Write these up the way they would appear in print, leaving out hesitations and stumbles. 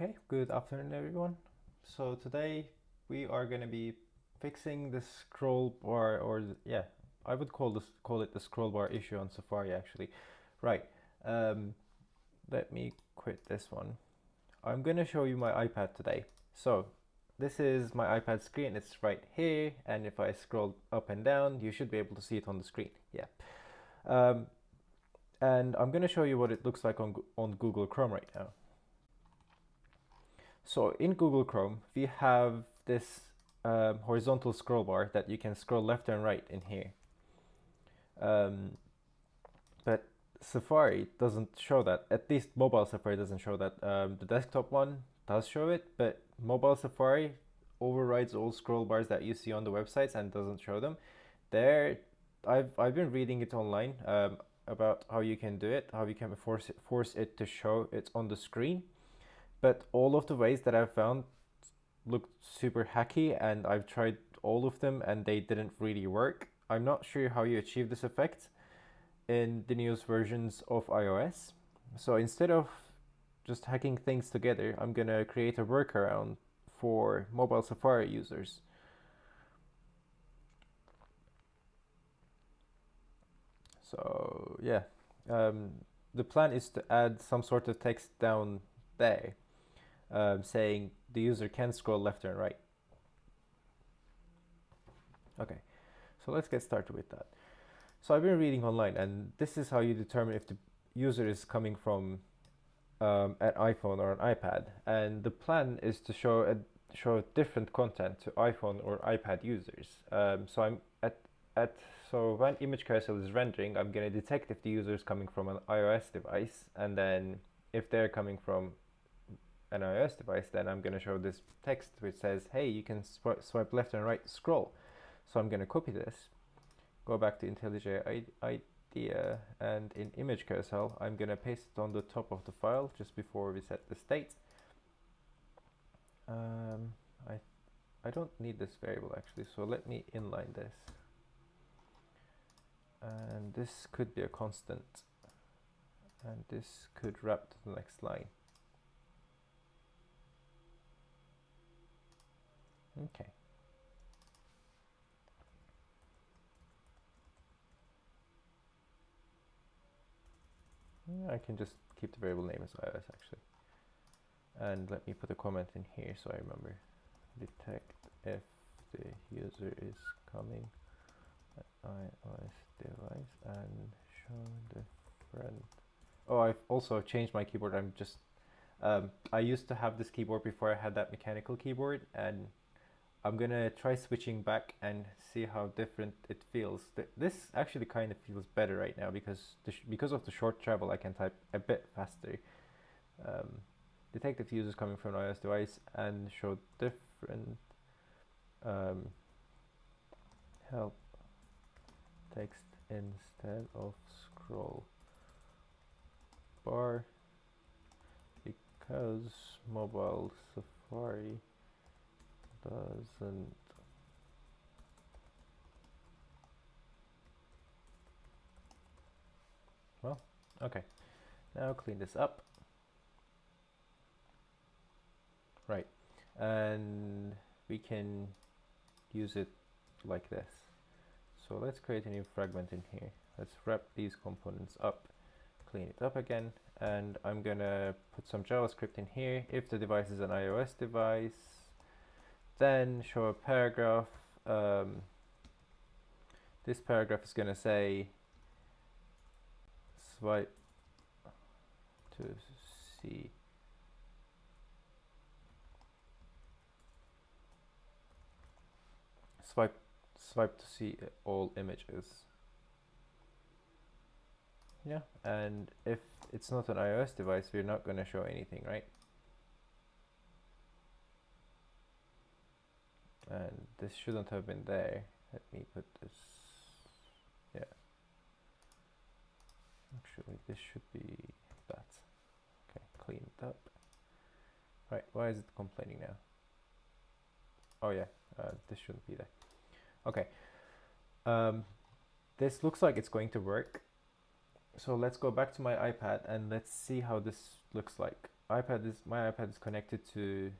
Okay, good afternoon everyone. So today we are going to be fixing the scroll bar, or yeah, I would call it the scroll bar issue on Safari actually. Right. Um, Let me quit this one. I'm going to show you my iPad today. So this is my iPad screen. It's right here, and if I scroll up and down, you should be able to see it on the screen. Yeah. Um, and I'm going to show you what it looks like on Google Chrome right now. So in Google Chrome, we have this horizontal scroll bar that you can scroll left and right in here. But Safari doesn't show that. At least mobile Safari doesn't show that. The desktop one does show it, but mobile Safari overrides all scroll bars that you see on the websites and doesn't show them. There, I've been reading it online about how you can do it, how you can force it to show it on the screen. But all of the ways that I've found looked super hacky, and I've tried all of them and they didn't really work. I'm not sure how you achieve this effect in the newest versions of iOS. So instead of just hacking things together, I'm gonna create a workaround for mobile Safari users. So yeah, um, the plan is to add some sort of text down there saying the user can scroll left and right. Okay, so let's get started with that. So I've been reading online, and this is how you determine if the user is coming from an iPhone or an iPad. And the plan is to show different content to iPhone or iPad users. So I'm at so when ImageCarousel is rendering, I'm gonna detect if the user is coming from an iOS device, and then if they're coming from an iOS device, then I'm gonna show this text which says, "Hey, you can swipe left and right, scroll." So I'm gonna copy this, go back to IntelliJ IDEA, and in ImageCarousel, I'm gonna paste it on the top of the file just before we set the state. I don't need this variable actually, so let me inline this. And this could be a constant, and this could wrap to the next line. Okay. Yeah, I can just keep the variable name as iOS actually. And let me put a comment in here so I remember. Detect if the user is coming iOS device and show different. Oh, I've also changed my keyboard. I used to have this keyboard before I had that mechanical keyboard, and I'm gonna try switching back and see how different it feels. This actually kind of feels better right now because of the short travel. I can type a bit faster. Detect if users coming from an iOS device and show different help text instead of scroll bar because mobile Safari doesn't well, okay. Now clean this up. Right. And we can use it like this. So let's create a new fragment in here. Let's wrap these components up, clean it up again, and I'm gonna put some JavaScript in here. If the device is an iOS device, then show a paragraph. This paragraph is gonna say swipe to see swipe to see all images. Yeah, and if it's not an iOS device, we're not going to show anything, right? And this shouldn't have been there. Let me put this, yeah. Actually, this should be that. Okay, clean it up. Right, why is it complaining now? Oh yeah, this shouldn't be there. Okay, this looks like it's going to work. So let's go back to my iPad and let's see how this looks like. my iPad is connected to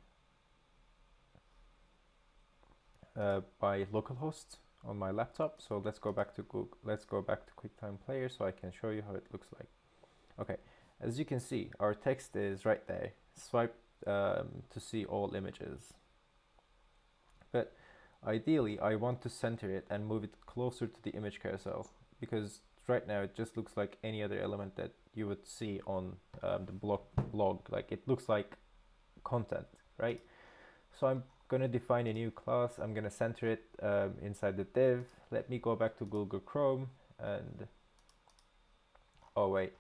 by localhost on my laptop. So let's go back to Google. Let's go back to QuickTime Player so I can show you how it looks like. Okay, as you can see, our text is right there. Swipe to see all images. But ideally, I want to center it and move it closer to the image carousel, because right now it just looks like any other element that you would see on the blog. Like, it looks like content, right? So I'm gonna define a new class. I'm gonna center it inside the div. Let me go back to Google Chrome and, oh wait,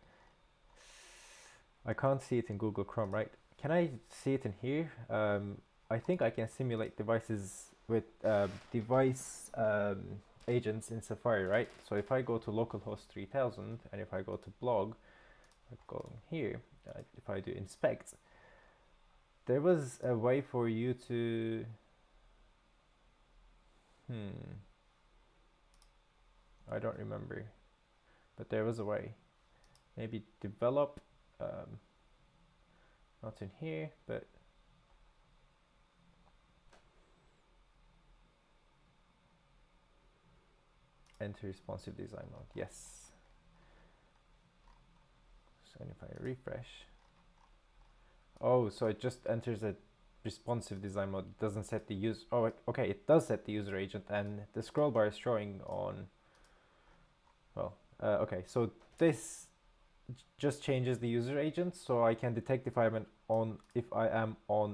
I can't see it in Google Chrome, right? Can I see it in here? I think I can simulate devices with device agents in Safari, right? So if I go to localhost 3000 and if I go to blog, I go here, if I do inspect, there was a way for you to, I don't remember, but there was a way. Maybe develop, not in here, but enter responsive design mode. Yes. So if I refresh, oh, so it just enters a responsive design mode. It doesn't set the user. Oh, okay, it does set the user agent, and the scroll bar is showing on. Well, okay, so this just changes the user agent, so I can detect if I am on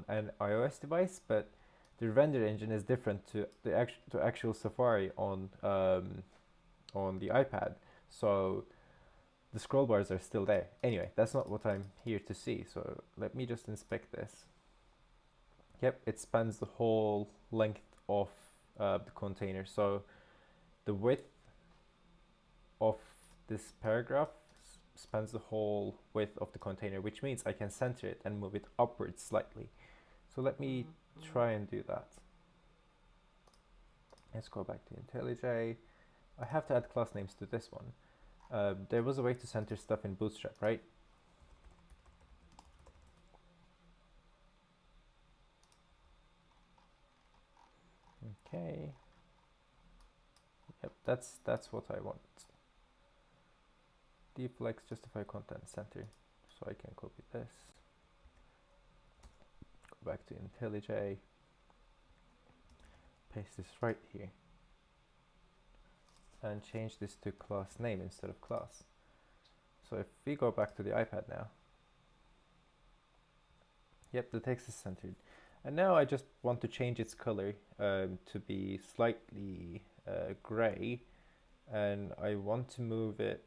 an iOS device, but the render engine is different to the actual Safari on the iPad. So the scroll bars are still there. Anyway, that's not what I'm here to see. So let me just inspect this. Yep, it spans the whole length of the container. So the width of this paragraph spans the whole width of the container, which means I can center it and move it upwards slightly. So let me try and do that. Let's go back to IntelliJ. I have to add class names to this one. There was a way to center stuff in Bootstrap, right? Okay. Yep, that's what I want. Deflex justify content center. So I can copy this. Go back to IntelliJ. Paste this right here. And change this to class name instead of class. So if we go back to the iPad now, yep, the text is centered. And now I just want to change its color to be slightly gray, and I want to move it,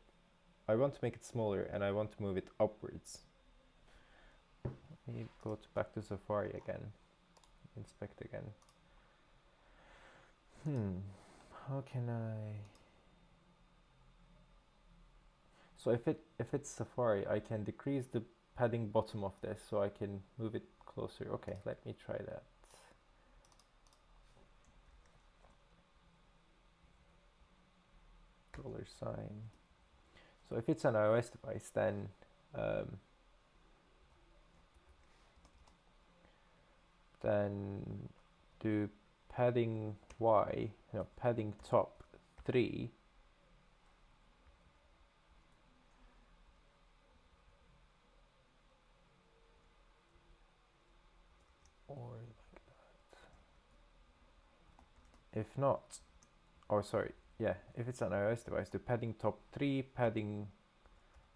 I want to make it smaller, and I want to move it upwards. Let me go back to Safari again, inspect again. How can I? So if it's Safari, I can decrease the padding bottom of this, so I can move it closer. Okay, let me try that. $sign. So if it's an iOS device, then do padding Y, no, padding top 3, or like that. If not, or sorry, yeah, if it's an iOS device, do padding top 3, padding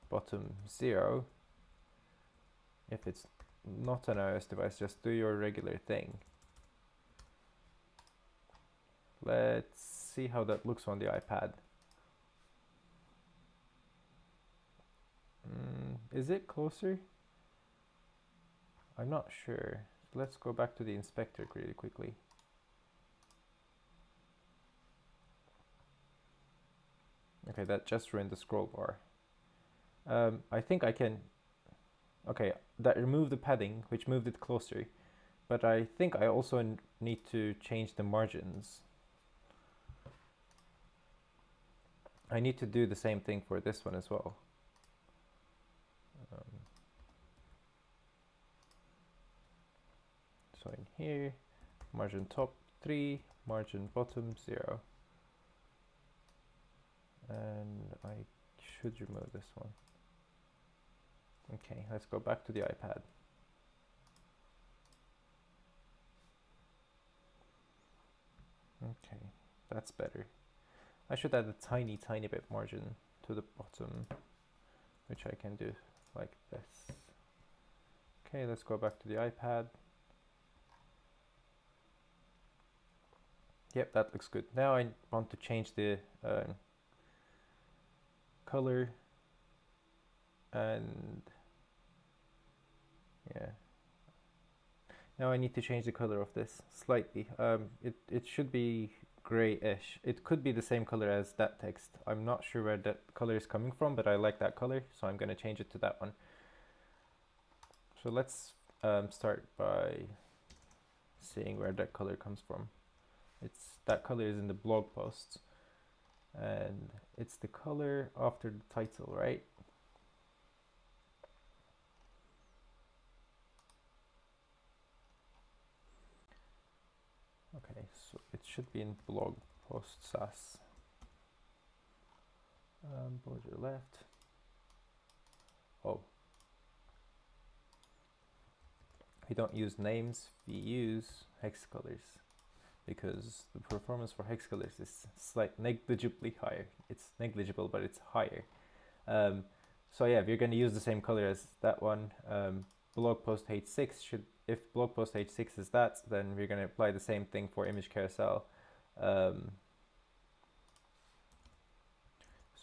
bottom 0. If it's not an iOS device, just do your regular thing. Let's see how that looks on the iPad. Is it closer? I'm not sure. Let's go back to the inspector really quickly. Okay, that just ruined the scroll bar. I think I can, okay, that removed the padding, which moved it closer, but I think I also need to change the margins. I need to do the same thing for this one as well. So in here, margin top 3, margin bottom 0. And I should remove this one. Okay, let's go back to the iPad. Okay, that's better. I should add a tiny bit margin to the bottom, which I can do like this. Okay, let's go back to the iPad. Yep, that looks good. Now I want to change the color, and yeah. Now I need to change the color of this slightly. It should be grayish. It could be the same color as that text. I'm not sure where that color is coming from, but I like that color, so I'm going to change it to that one. So let's start by seeing where that color comes from. That color is in the blog posts, and it's the color after the title, right? Okay, so it should be in blog post SAS. Border left. Oh, we don't use names, we use hex colors, because the performance for hex colors is negligibly higher. It's negligible, but it's higher. So yeah, if you're going to use the same color as that one, blog post h6 should, if blog post h6 is that, then we're going to apply the same thing for image carousel. So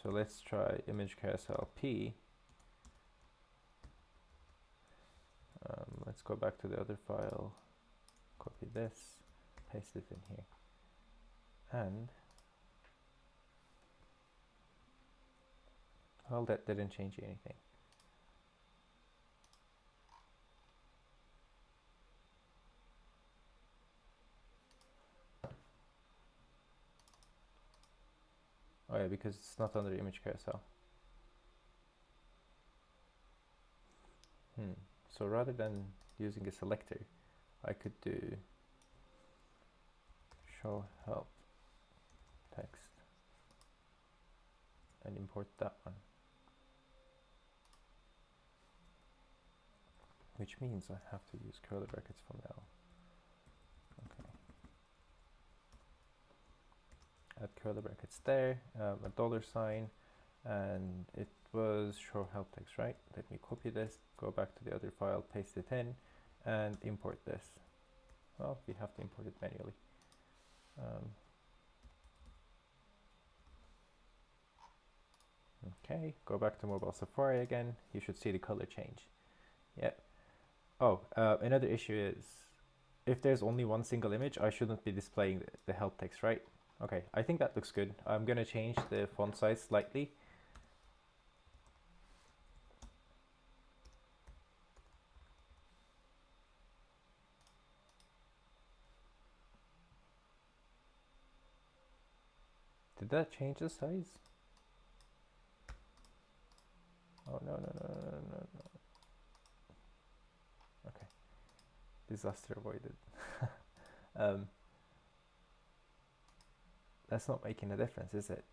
let's try image carousel P. Let's go back to the other file, copy this, paste it in here, and well, that didn't change anything. Oh yeah, because it's not under image carousel. So rather than using a selector, I could do show help text and import that one, which means I have to use curly brackets from now. Okay, add curly brackets there, a $sign, and it was show help text, right? Let me copy this, go back to the other file, paste it in, and import this. Well, we have to import it manually. Okay, go back to mobile Safari again. You should see the color change. Yep. Oh, another issue is if there's only one single image, I shouldn't be displaying the help text, right? Okay, I think that looks good. I'm gonna change the font size slightly. Did that change the size? Oh, no. Okay, disaster avoided. That's not making a difference, is it?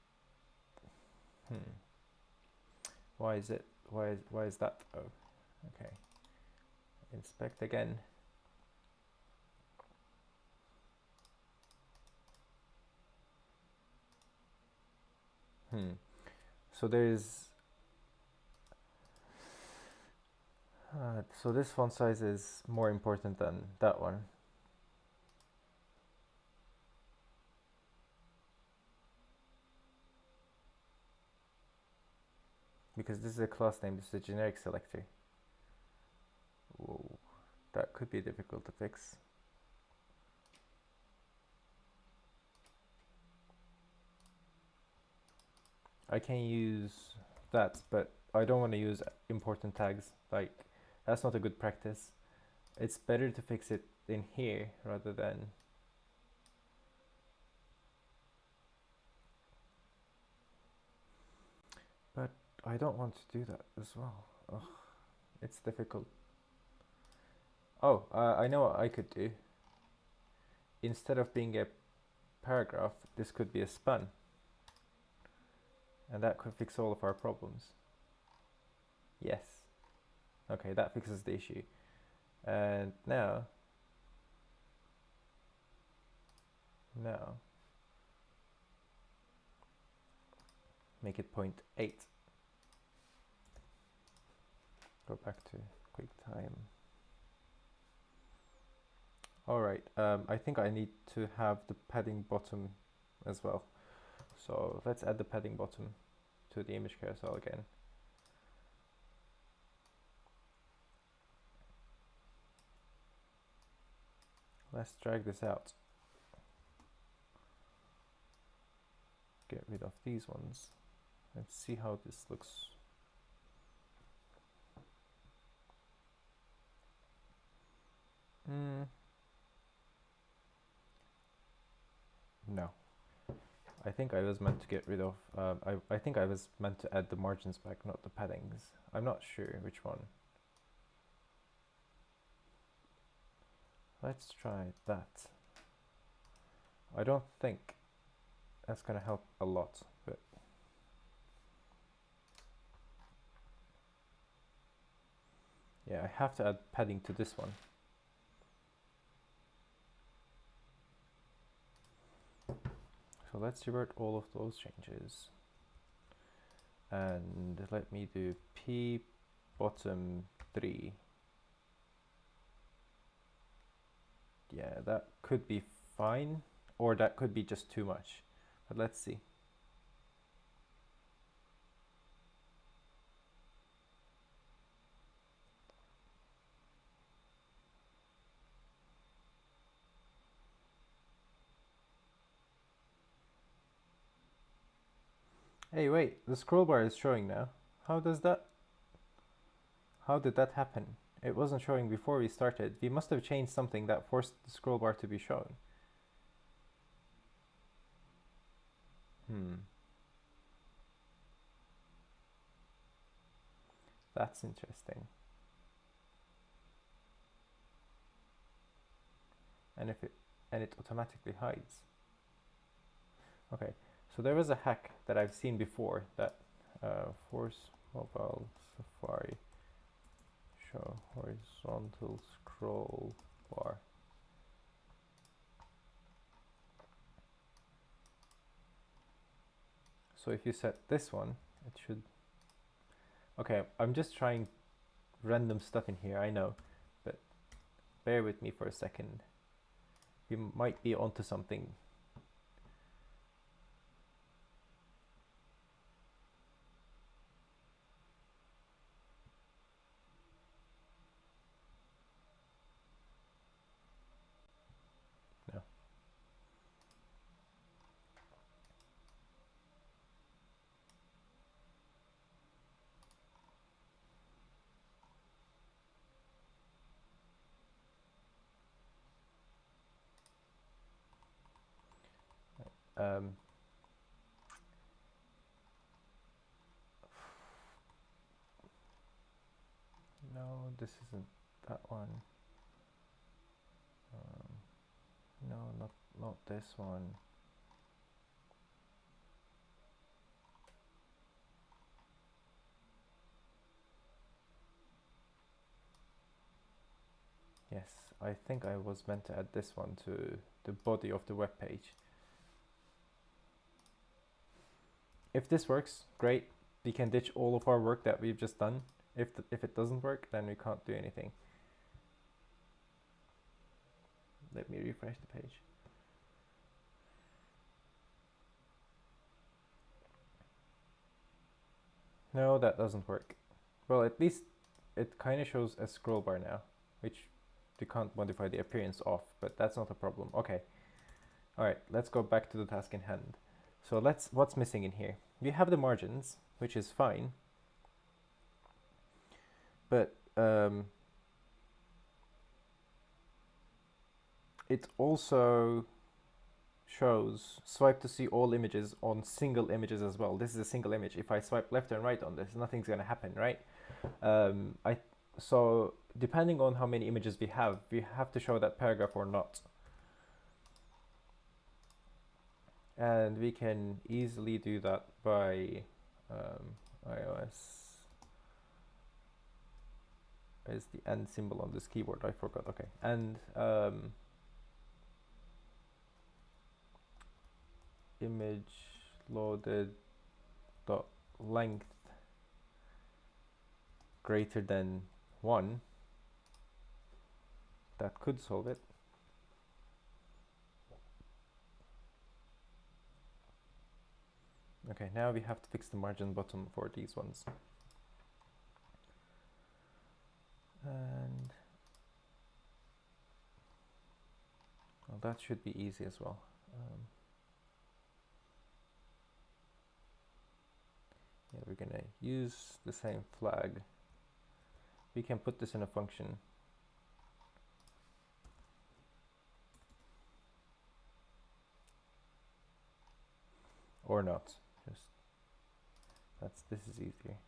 Why is it? Why is that? Oh, okay. Inspect again. So there's so this font size is more important than that one. Because this is a class name, this is a generic selector. Whoa, that could be difficult to fix. I can use that, but I don't want to use important tags. Like, that's not a good practice. It's better to fix it in here rather than... But I don't want to do that as well. Ugh, it's difficult. Oh, I know what I could do. Instead of being a paragraph, this could be a span. And that could fix all of our problems. Yes. Okay, that fixes the issue. And now, make it 0.8. Go back to QuickTime. All right, I think I need to have the padding bottom as well. So let's add the padding bottom to the image carousel again. Let's drag this out. Get rid of these ones. Let's see how this looks. No. I think I was meant to get rid of, I think I was meant to add the margins back, not the paddings. I'm not sure which one. Let's try that. I don't think that's gonna help a lot, but yeah, I have to add padding to this one. So let's revert all of those changes. And let me do p bottom 3. Yeah, that could be fine, or that could be just too much. But let's see. Hey, wait, the scroll bar is showing now. How did that happen? It wasn't showing before we started. We must have changed something that forced the scroll bar to be shown. That's interesting. And it automatically hides. Okay, so there was a hack that I've seen before that force mobile Safari show horizontal scroll bar. So if you set this one, it should. Okay, I'm just trying random stuff in here, I know, but bear with me for a second. We might be onto something. No. No, this isn't that one. No, not this one. Yes, I think I was meant to add this one to the body of the web page. If this works, great. We can ditch all of our work that we've just done. If it doesn't work, then we can't do anything. Let me refresh the page. No, that doesn't work. Well, at least it kind of shows a scroll bar now, which we can't modify the appearance of, but that's not a problem. Okay. All right, let's go back to the task in hand. So what's missing in here? We have the margins, which is fine, but it also shows swipe to see all images on single images as well. This is a single image. If I swipe left and right on this, nothing's gonna happen, right? So depending on how many images we have to show that paragraph or not. And we can easily do that by iOS. Is the end symbol on this keyboard? I forgot. Okay, and image loaded dot length greater than 1. That could solve it. Okay, now we have to fix the margin bottom for these ones. And well, that should be easy as well. Yeah, we're gonna use the same flag. We can put this in a function. Or not. Just this is easier.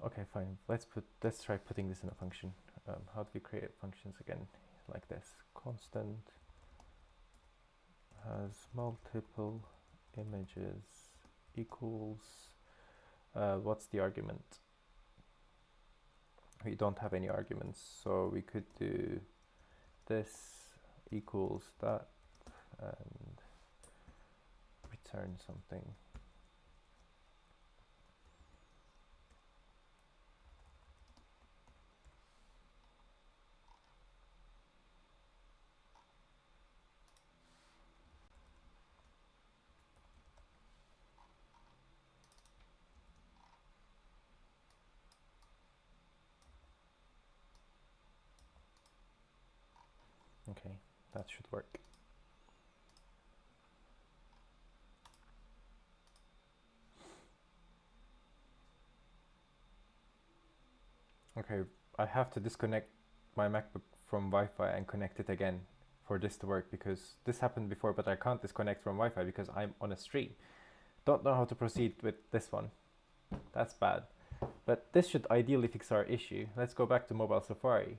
Okay, fine. Let's try putting this in a function. How do we create functions again? Like this. Constant has multiple images equals what's the argument? We don't have any arguments, so we could do this equals that and return something. Okay, that should work. Okay, I have to disconnect my MacBook from Wi-Fi and connect it again for this to work, because this happened before, but I can't disconnect from Wi-Fi because I'm on a stream. Don't know how to proceed with this one. That's bad. But this should ideally fix our issue. Let's go back to mobile Safari.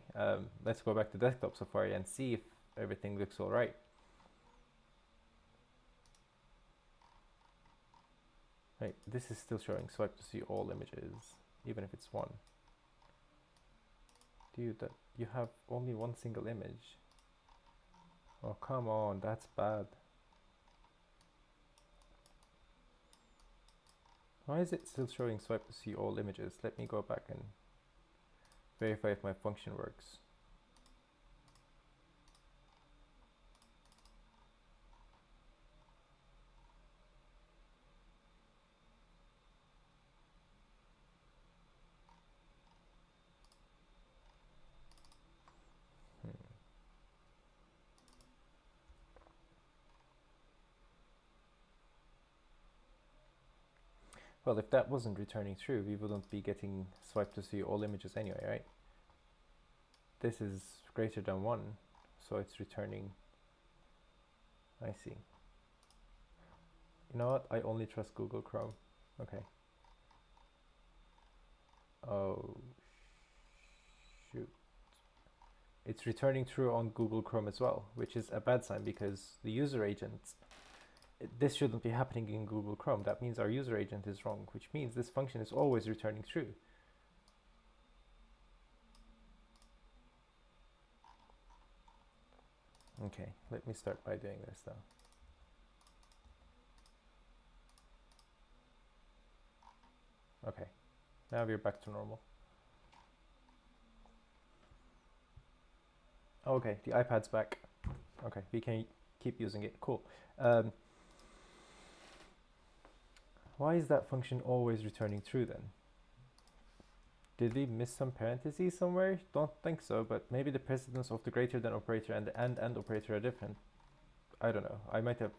Let's go back to desktop Safari and see if everything looks all right. Right, this is still showing swipe to see all images, even if it's one. Dude, that you have only one single image. Oh, come on, that's bad. Why is it still showing swipe to see all images? Let me go back and verify if my function works. Well, if that wasn't returning true, we wouldn't be getting swipe to see all images anyway, right? This is greater than 1, so it's returning. I see. You know what? I only trust Google Chrome. Okay. Oh, shoot. It's returning true on Google Chrome as well, which is a bad sign because the user agent, this shouldn't be happening in Google Chrome. That means our user agent is wrong, which means this function is always returning true. Okay, let me start by doing this though. Okay, now we're back to normal. Okay, the iPad's back. Okay, we can keep using it. Cool. Why is that function always returning true then? Did we miss some parentheses somewhere? Don't think so, but maybe the precedence of the greater than operator and the and operator are different. I don't know. I might have.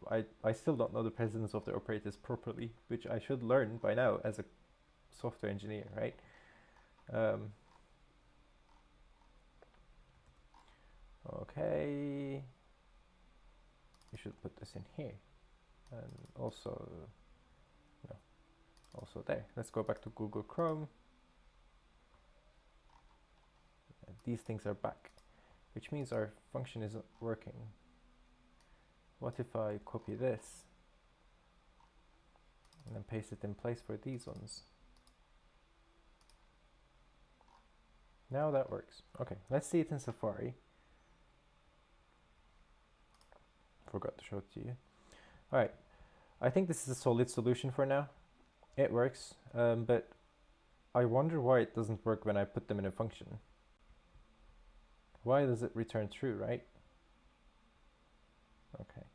I still don't know the precedence of the operators properly, which I should learn by now as a software engineer, right? Okay, you should put this in here, and also, no, also there. Let's go back to Google Chrome. And these things are back, which means our function isn't working. What if I copy this and then paste it in place for these ones? Now that works. Okay, let's see it in Safari. Forgot to show it to you. All right, I think this is a solid solution for now. It works, but I wonder why it doesn't work when I put them in a function. Why does it return true, right? Okay.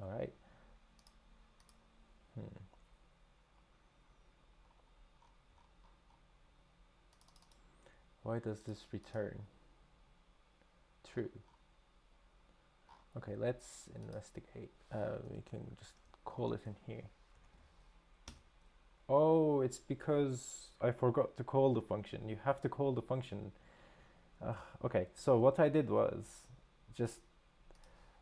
All right. Why does this return true? Okay, let's investigate. We can just call it in here. Oh, it's because I forgot to call the function. You have to call the function. Okay, so what I did was just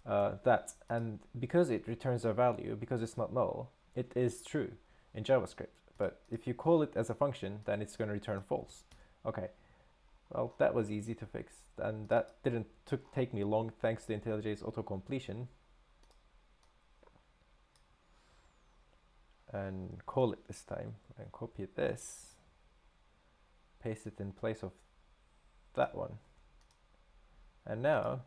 that, and because it returns a value, because it's not null, it is true in JavaScript. But if you call it as a function, then it's going to return false. Okay, well, that was easy to fix, and that didn't take me long thanks to IntelliJ's auto-completion. And call it this time, and copy this, paste it in place of that one. And now,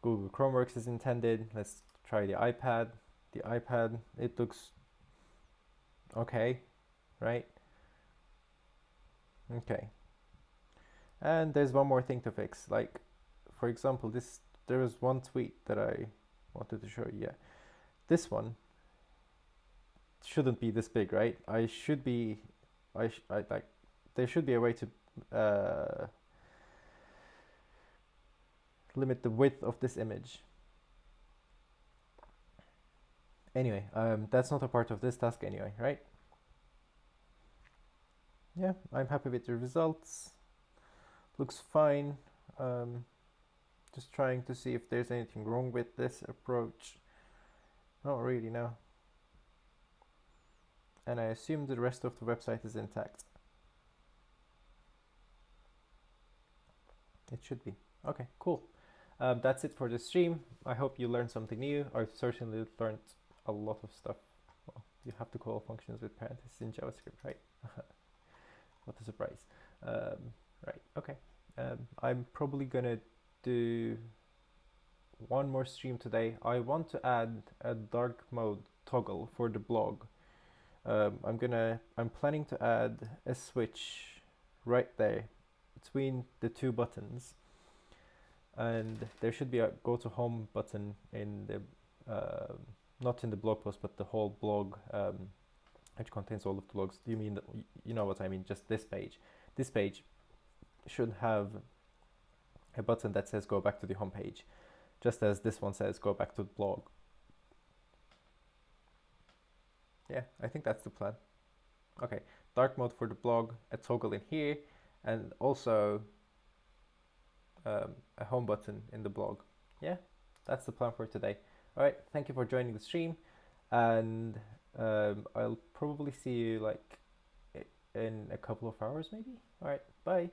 Google Chrome works as intended. Let's try the iPad. The iPad, it looks okay, right? Okay. And there's one more thing to fix. Like, for example, there was one tweet that I wanted to show you. Yeah, this one shouldn't be this big, right? There should be a way to limit the width of this image. Anyway, that's not a part of this task anyway, right? Yeah, I'm happy with the results. Looks fine. Just trying to see if there's anything wrong with this approach. Not really, no. And I assume the rest of the website is intact. It should be. Okay, cool. That's it for the stream. I hope you learned something new. I've certainly learned a lot of stuff. Well, you have to call functions with parentheses in JavaScript, right? What a surprise. Right, okay. I'm probably gonna do one more stream today. I want to add a dark mode toggle for the blog. I'm planning to add a switch right there between the two buttons, and there should be a go to home button in the not in the blog post, but the whole blog, which contains all of the blogs. You mean that, you know what I mean? Just this page. This page should have a button that says go back to the home page, just as this one says go back to the blog. Yeah, I think that's the plan. Okay, dark mode for the blog, a toggle in here, and also a home button in the blog. Yeah, that's the plan for today. All right, thank you for joining the stream, and I'll probably see you like in a couple of hours maybe. All right, bye.